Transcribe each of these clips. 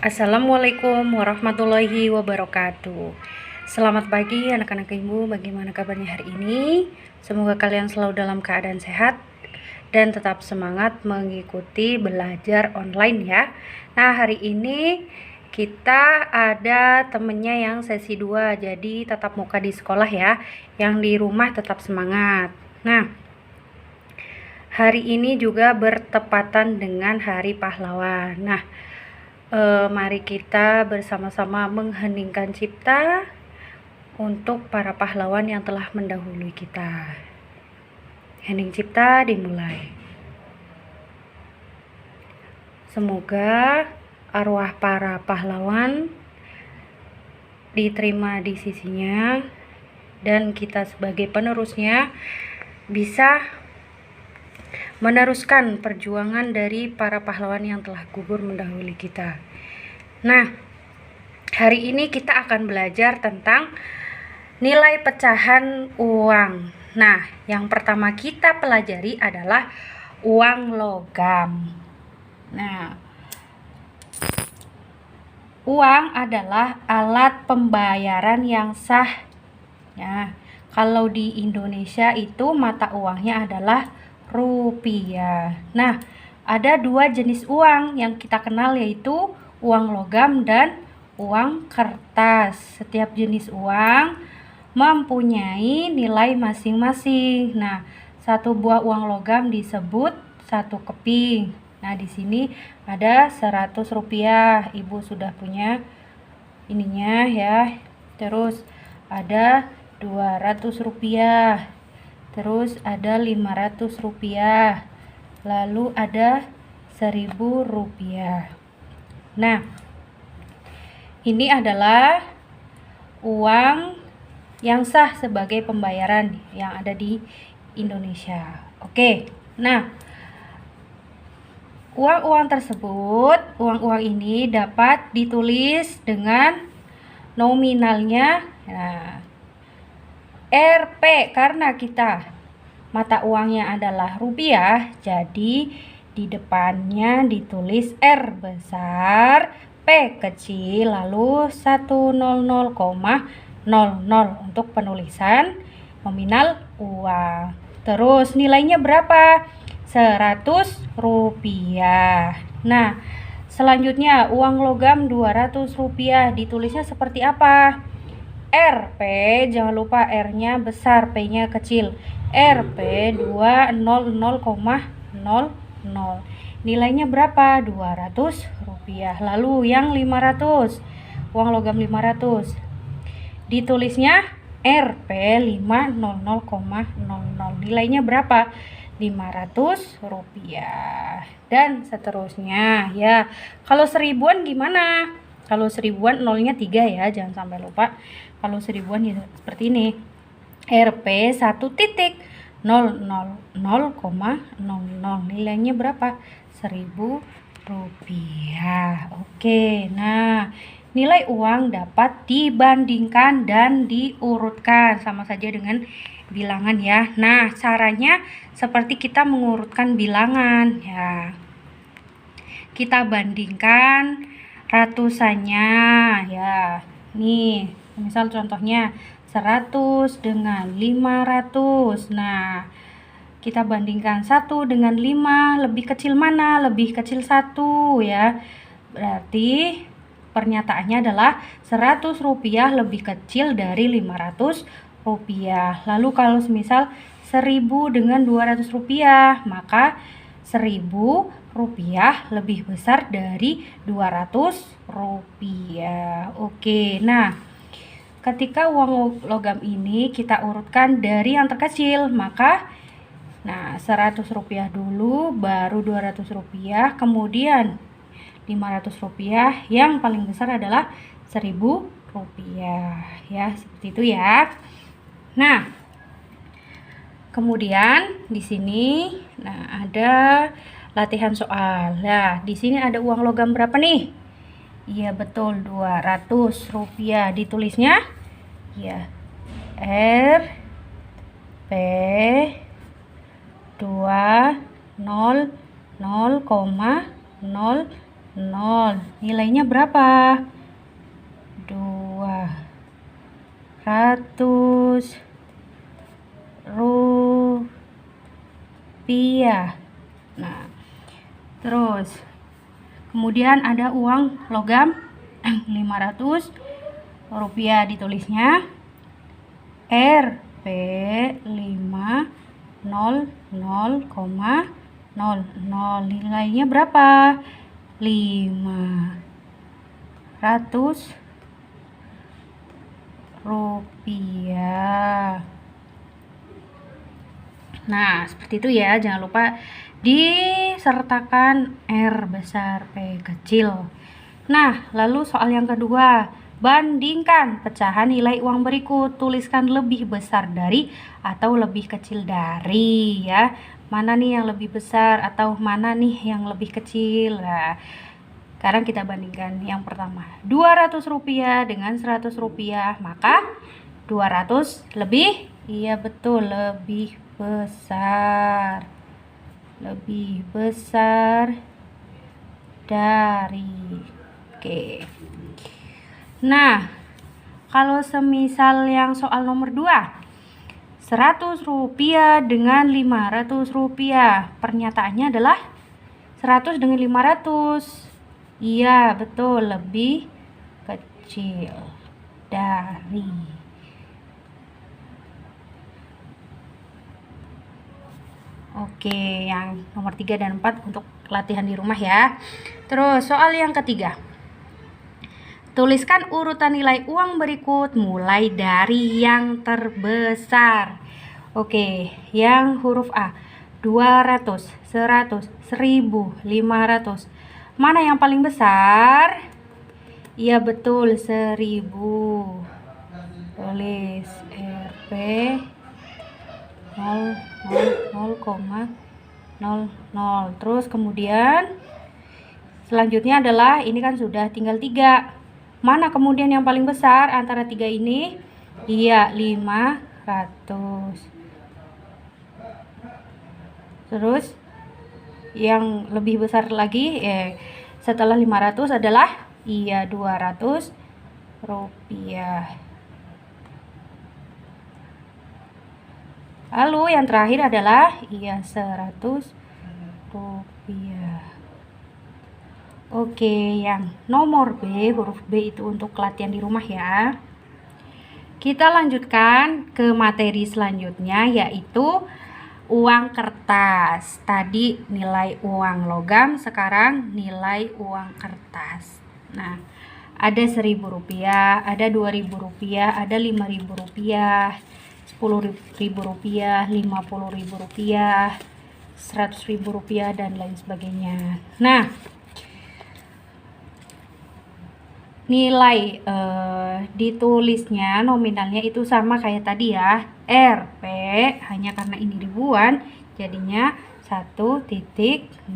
Assalamualaikum warahmatullahi wabarakatuh. Selamat pagi anak-anak ibu, bagaimana kabarnya hari ini? Semoga kalian selalu dalam keadaan sehat dan tetap semangat mengikuti belajar online ya. Nah, hari ini kita ada temennya yang sesi 2, jadi tatap muka di sekolah ya. Yang di rumah tetap semangat. Nah, hari ini juga bertepatan dengan Hari Pahlawan. Nah, mari kita bersama-sama mengheningkan cipta untuk para pahlawan yang telah mendahului kita. Hening cipta dimulai. Semoga arwah para pahlawan diterima di sisinya dan kita sebagai penerusnya bisa meneruskan perjuangan dari para pahlawan yang telah gugur mendahului kita. Nah, hari ini kita akan belajar tentang nilai pecahan uang. Nah, yang pertama kita pelajari adalah uang logam. Nah, uang adalah alat pembayaran yang sah. Ya, kalau di Indonesia itu mata uangnya adalah rupiah. Nah, ada dua jenis uang yang kita kenal, yaitu uang logam dan uang kertas. Setiap jenis uang mempunyai nilai masing-masing. Nah, satu buah uang logam disebut satu keping. Nah, di sini ada 100 rupiah. Ibu sudah punya ininya ya. Terus ada 200 rupiah. Terus ada 500 rupiah. Lalu ada 1000 rupiah. Nah, ini adalah uang yang sah sebagai pembayaran yang ada di Indonesia. Oke, nah, uang-uang tersebut, uang-uang ini dapat ditulis dengan nominalnya. Nah, Rp, karena kita mata uangnya adalah rupiah, jadi di depannya ditulis R besar, P kecil, lalu 100,00 untuk penulisan nominal uang. Terus nilainya berapa? 100 rupiah. Nah, selanjutnya uang logam 200 rupiah ditulisnya seperti apa? Rp, jangan lupa R-nya besar, P-nya kecil. Rp 200,00. Nilainya berapa? 200 rupiah. Lalu yang 500, uang logam 500. Ditulisnya Rp 500,00. Nilainya berapa? 500 rupiah. Dan seterusnya ya. Kalau seribuan gimana? Kalau seribuan nolnya 3 ya, jangan sampai lupa. Kalau seribuan ya seperti ini. Rp 1.00,00. Nilainya berapa? 1000 rupiah. Oke, nah, nilai uang dapat dibandingkan dan diurutkan, sama saja dengan bilangan ya. Nah, caranya seperti kita mengurutkan bilangan ya. Kita bandingkan ratusannya ya. Nih, misal contohnya 100 dengan 500. Nah, kita bandingkan 1 dengan 5, lebih kecil mana? Lebih kecil 1 ya. Berarti pernyataannya adalah 100 rupiah lebih kecil dari 500 rupiah. Lalu kalau misal 1000 dengan 200 rupiah, maka 1000 rupiah lebih besar dari 200 rupiah. Oke, nah, ketika uang logam ini kita urutkan dari yang terkecil, maka 100 rupiah dulu, baru 200 rupiah, kemudian 500 rupiah, yang paling besar adalah 1000 rupiah ya, seperti itu ya. Nah, kemudian di sini ada latihan soal. Nah, di sini ada uang logam berapa nih? Iya betul, 200 rupiah. Ditulisnya ya Rp 200,00. 0. Nilainya berapa? 200 rupiah. Nah, terus kemudian ada uang logam 500 rupiah, ditulisnya Rp 500,00. Nilainya berapa? 500 rupiah. Nah, seperti itu ya, jangan lupa disertakan R besar P kecil. Nah, lalu soal yang kedua, bandingkan pecahan nilai uang berikut, tuliskan lebih besar dari atau lebih kecil dari ya. Mana nih yang lebih besar atau mana nih yang lebih kecil? Nah, sekarang kita bandingkan. Yang pertama, 200 rupiah dengan 100 rupiah, maka 200 lebih, iya betul, lebih besar. Lebih besar dari. Oke. Nah, kalau semisal yang soal nomor 2, 100 rupiah dengan 500 rupiah. Pernyataannya adalah 100 dengan 500. Iya, betul, lebih kecil dari. Oke, yang nomor 3 dan 4 untuk latihan di rumah ya. Terus soal yang ketiga, tuliskan urutan nilai uang berikut mulai dari yang terbesar. Oke, yang huruf A, 200, 100, 1000, 500. Mana yang paling besar? Iya betul, 1000. Tulis Rp 0,00. Terus kemudian selanjutnya adalah ini kan sudah tinggal 3. Mana kemudian yang paling besar antara 3 ini? Iya, 500. Terus yang lebih besar lagi setelah 500 adalah iya 200 rupiah. Lalu yang terakhir adalah iya 100 rupiah. Oke, yang nomor B, huruf B itu untuk latihan di rumah ya. Kita lanjutkan ke materi selanjutnya, yaitu uang kertas. Tadi nilai uang logam, sekarang nilai uang kertas. Nah, ada 1.000 rupiah, ada 2.000 rupiah, ada 5.000 rupiah, 10.000 rupiah, 50.000 rupiah, 100.000 rupiah, dan lain sebagainya. Nah, nilai ditulisnya nominalnya itu sama kayak tadi ya, Rp, hanya karena ini ribuan jadinya 1.000,00.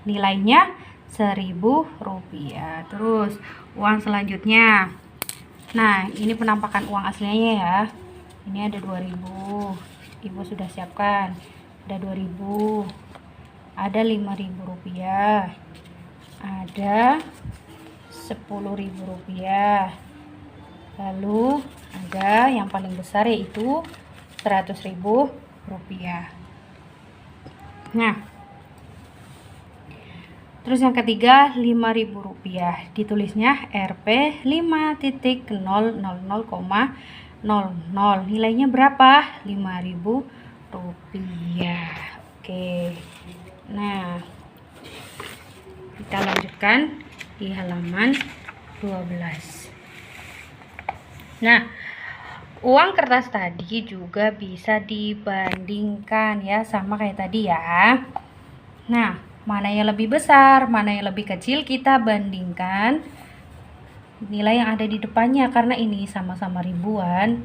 Nilainya 1.000 rupiah. Terus uang selanjutnya, nah ini penampakan uang aslinya ya. Ini ada 2.000, ibu sudah siapkan. Ada 2.000, ada 5.000 rupiah, ada 10.000 rupiah, lalu ada yang paling besar yaitu 100.000 rupiah. Nah, terus yang ketiga 5.000 rupiah, ditulisnya Rp 5.000,00. Nilainya berapa? 5.000 rupiah. Oke, nah kita lanjutkan di halaman 12. Nah, uang kertas tadi juga bisa dibandingkan ya, sama kayak tadi ya. Nah, mana yang lebih besar, mana yang lebih kecil, kita bandingkan nilai yang ada di depannya. Karena ini sama-sama ribuan,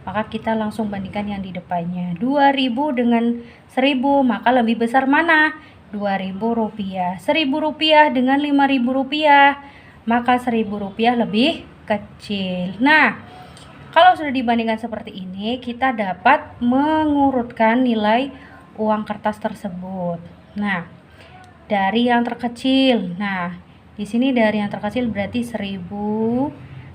maka kita langsung bandingkan yang di depannya. 2.000 dengan 1.000, maka lebih besar mana? 2.000 rupiah. 1.000 rupiah dengan 5.000 rupiah, maka 1.000 rupiah lebih kecil. Nah, kalau sudah dibandingkan seperti ini, kita dapat mengurutkan nilai uang kertas tersebut. Nah, dari yang terkecil. Nah, di sini dari yang terkecil berarti 1000,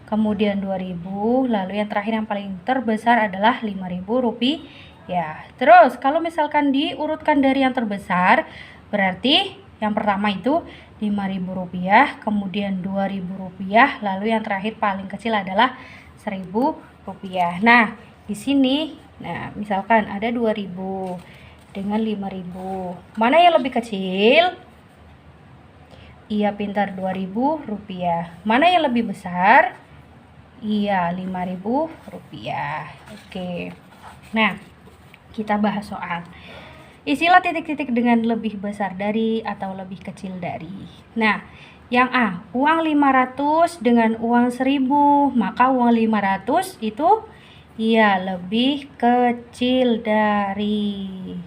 kemudian 2000, lalu yang terakhir yang paling terbesar adalah 5000 rupiah. Ya, terus kalau misalkan diurutkan dari yang terbesar, berarti yang pertama itu 5000 rupiah, kemudian 2000 rupiah, lalu yang terakhir paling kecil adalah 1000 rupiah. Nah, di sini, nah misalkan ada 2000 dengan 5000. Mana yang lebih kecil? Iya pintar, 2000 rupiah. Mana yang lebih besar? Iya 5000 rupiah. Oke. Nah, kita bahas soal isilah titik-titik dengan lebih besar dari atau lebih kecil dari. Nah, yang A, uang 500 dengan uang 1000, maka uang 500 itu iya lebih kecil dari.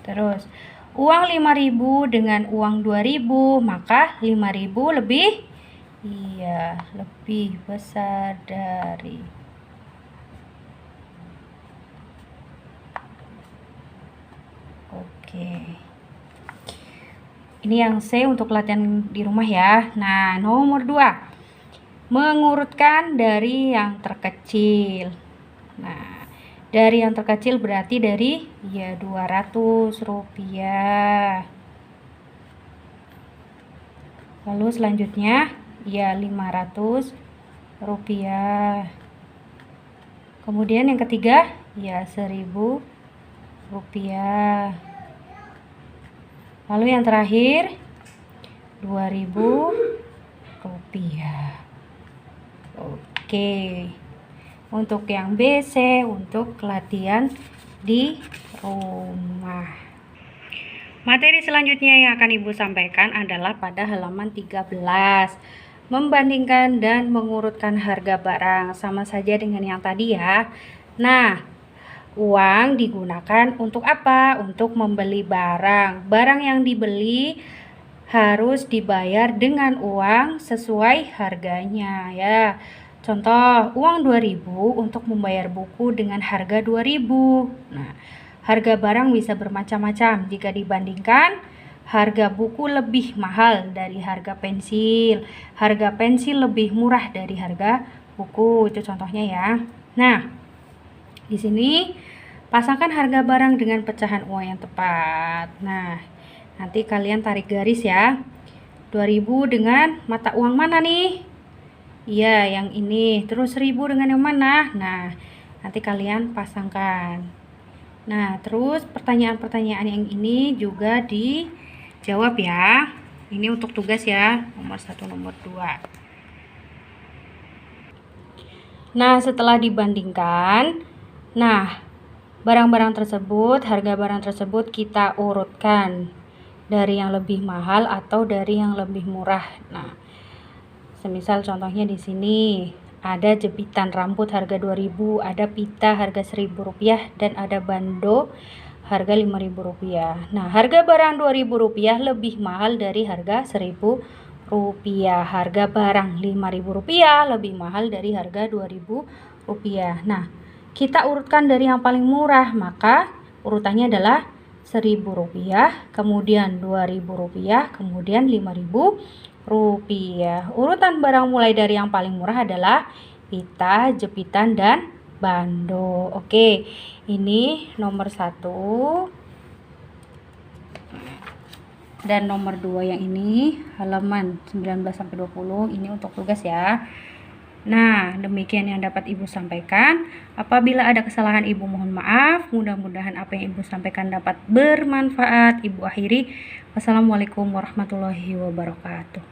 Terus, uang 5000 dengan uang 2000, maka 5000 lebih iya lebih besar dari. Oke. Ini yang C untuk latihan di rumah ya. Nah, nomor 2. Mengurutkan dari yang terkecil. Nah, dari yang terkecil berarti dari ya 200 rupiah. Lalu selanjutnya ya 500 rupiah. Kemudian yang ketiga ya 1000 rupiah. Lalu yang terakhir 2000 rupiah. Oke. Untuk yang B, C untuk latihan di rumah. Materi selanjutnya yang akan Ibu sampaikan adalah pada halaman 13. Membandingkan dan mengurutkan harga barang, sama saja dengan yang tadi ya. Nah, uang digunakan untuk apa? Untuk membeli barang. Barang yang dibeli harus dibayar dengan uang sesuai harganya ya. Contoh, uang 2000 untuk membayar buku dengan harga 2000. Nah, harga barang bisa bermacam-macam. Jika dibandingkan, harga buku lebih mahal dari harga pensil. Harga pensil lebih murah dari harga buku. Itu contohnya ya. Nah, di sini pasangkan harga barang dengan pecahan uang yang tepat. Nah, nanti kalian tarik garis ya. 2000 dengan mata uang mana nih? Iya, yang ini. Terus 1000 dengan yang mana? Nah, nanti kalian pasangkan. Nah, terus pertanyaan-pertanyaan yang ini juga dijawab ya. Ini untuk tugas ya, nomor 1, nomor 2. Nah, setelah dibandingkan, nah, barang-barang tersebut, harga barang tersebut kita urutkan dari yang lebih mahal atau dari yang lebih murah. Nah, semisal contohnya di sini ada jepitan rambut harga 2000, ada pita harga 1000 rupiah, dan ada bando harga 5000 rupiah. Nah, harga barang 2000 rupiah lebih mahal dari harga 1000 rupiah. Harga barang 5000 rupiah lebih mahal dari harga 2000 rupiah. Nah, kita urutkan dari yang paling murah, maka urutannya adalah 1000 rupiah, kemudian 2000 rupiah, kemudian 5000 rupiah. Urutan barang mulai dari yang paling murah adalah pita, jepitan, dan bando. Oke, ini nomor 1 dan nomor 2 yang ini halaman 19-20. Ini untuk tugas ya. Nah, demikian yang dapat Ibu sampaikan. Apabila ada kesalahan, Ibu mohon maaf. Mudah-mudahan apa yang Ibu sampaikan dapat bermanfaat. Ibu akhiri. Wassalamualaikum warahmatullahi wabarakatuh.